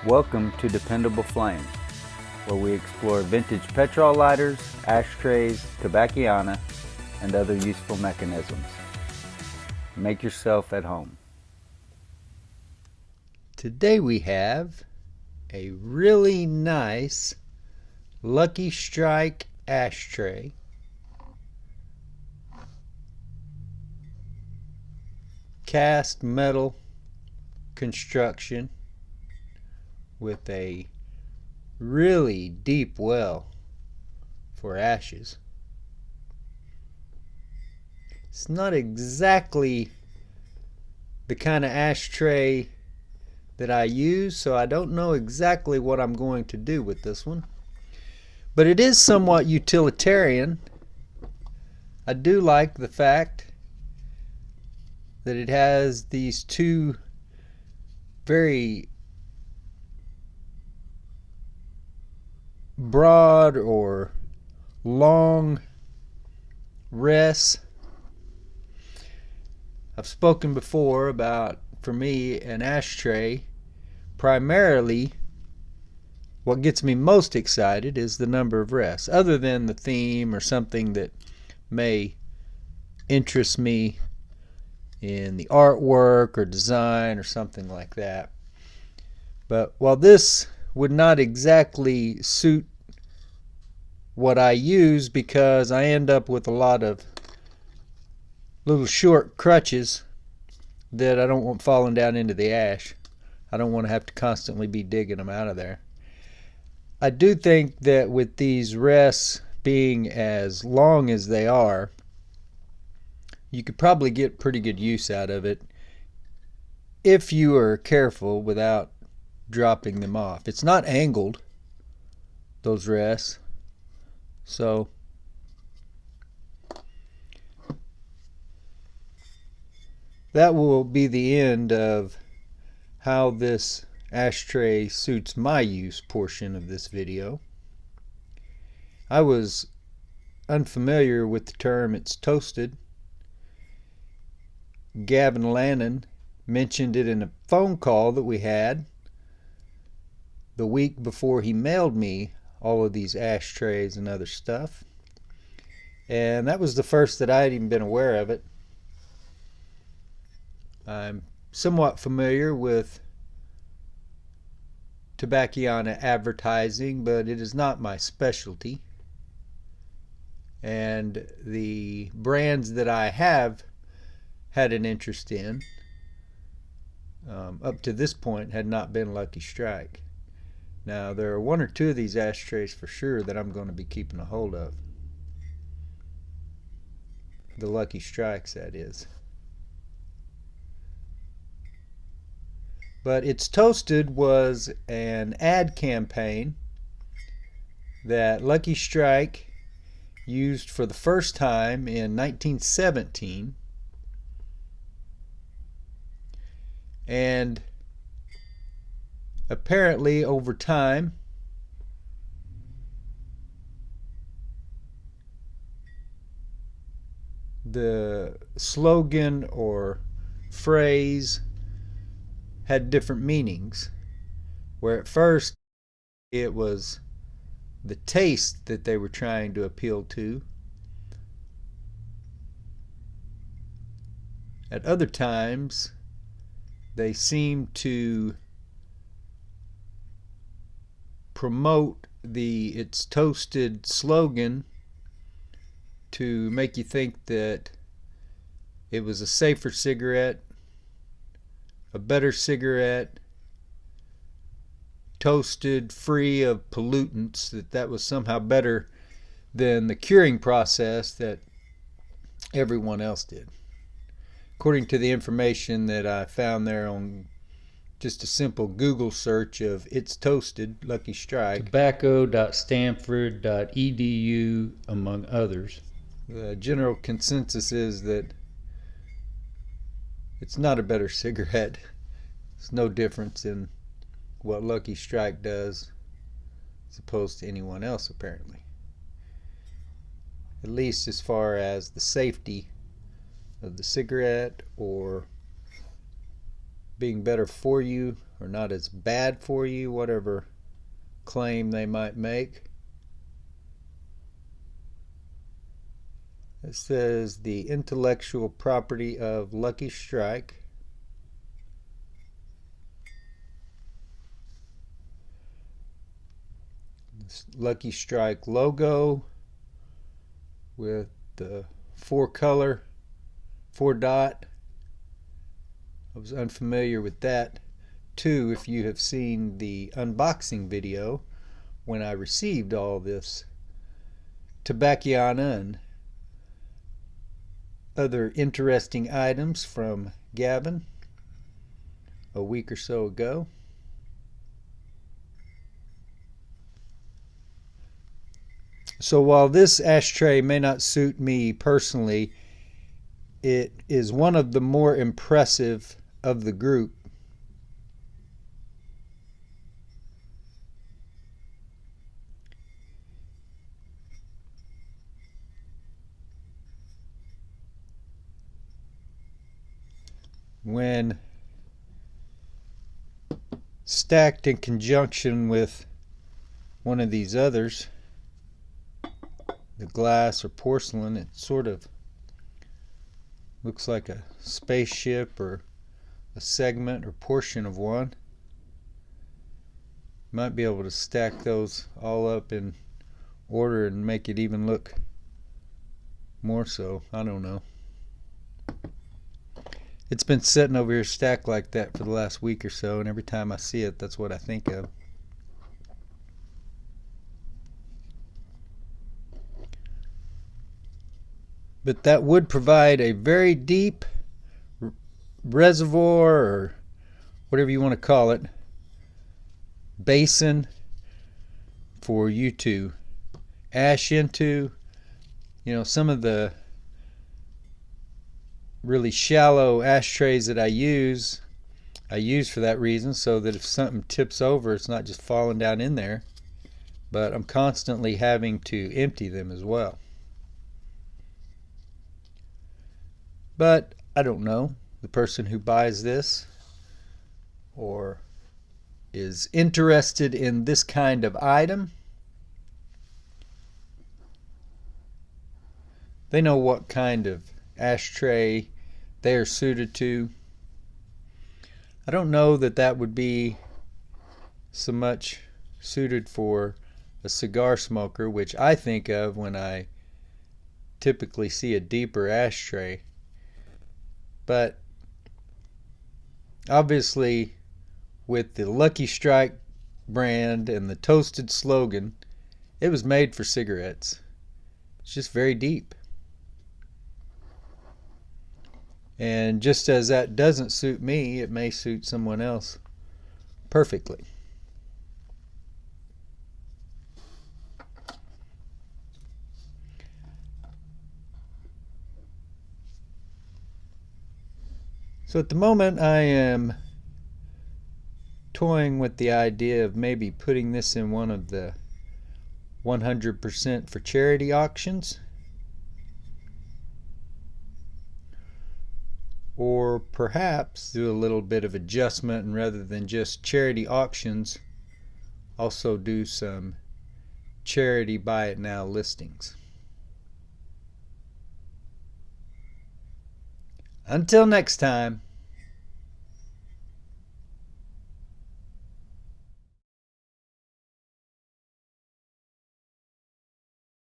Welcome to Dependable Flame, where we explore vintage petrol lighters, ashtrays, tobacconiana, and other useful mechanisms. Make yourself at home. Today we have a really nice Lucky Strike ashtray. Cast metal construction with a really deep well for ashes. It's not exactly the kind of ashtray that I use, so I don't know exactly what I'm going to do with this one. But it is somewhat utilitarian. I do like the fact that it has these two very broad or long rests. I've spoken before about, for me, an ashtray, primarily what gets me most excited is the number of rests, other than the theme or something that may interest me in the artwork or design or something like that. But while this would not exactly suit what I use, because I end up with a lot of little short crutches that I don't want falling down into the ash. I don't want to have to constantly be digging them out of there. I do think that with these rests being as long as they are, you could probably get pretty good use out of it if you are careful without dropping them off. It's not angled, those rests, so that will be the end of how this ashtray suits my use portion of this video. I was unfamiliar with the term "it's toasted." Gavin Lannon mentioned it in a phone call that we had the week before he mailed me all of these ashtrays and other stuff, and that was the first that I had even been aware of it. I'm somewhat familiar with tobacconiana advertising, but it is not my specialty, and the brands that I have had an interest in up to this point had not been Lucky Strike. Now there are one or two of these ashtrays for sure that I'm going to be keeping a hold of. The Lucky Strikes, that is. But It's Toasted was an ad campaign that Lucky Strike used for the first time in 1917, and apparently over time the slogan or phrase had different meanings, where at first it was the taste that they were trying to appeal to. At other times they seemed to promote the "it's toasted" slogan to make you think that it was a safer cigarette, a better cigarette, toasted, free of pollutants, that was somehow better than the curing process that everyone else did. According to the information that I found there on just a simple Google search of "it's toasted, Lucky Strike," tobacco.stanford.edu, among others, the general consensus is that it's not a better cigarette. It's no difference in what Lucky Strike does as opposed to anyone else, apparently. At least as far as the safety of the cigarette or being better for you or not as bad for you, whatever claim they might make. It says the intellectual property of Lucky Strike. This Lucky Strike logo with the 4 dot. I was unfamiliar with that. 2, if you have seen the unboxing video when I received all this Tobacciana and other interesting items from Gavin a week or so ago. So while this ashtray may not suit me personally, it is one of the more impressive of the group. When stacked in conjunction with one of these others, the glass or porcelain, it sort of looks like a spaceship or a segment or portion of one. Might be able to stack those all up in order and make it even look more so. I don't know. It's been sitting over here stacked like that for the last week or so, and every time I see it, that's what I think of. But that would provide a very deep reservoir, or whatever you want to call it, basin for you to ash into. You know, some of the really shallow ashtrays that I use for that reason, so that if something tips over, it's not just falling down in there, but I'm constantly having to empty them as well. But I don't know, the person who buys this or is interested in this kind of item, they know what kind of ashtray they are suited to. I don't know that that would be so much suited for a cigar smoker, which I think of when I typically see a deeper ashtray. But obviously, with the Lucky Strike brand and the toasted slogan, it was made for cigarettes. It's just very deep. And just as that doesn't suit me, it may suit someone else perfectly. So at the moment I am toying with the idea of maybe putting this in one of the 100% for charity auctions, or perhaps do a little bit of adjustment, and rather than just charity auctions, also do some charity buy it now listings. Until next time.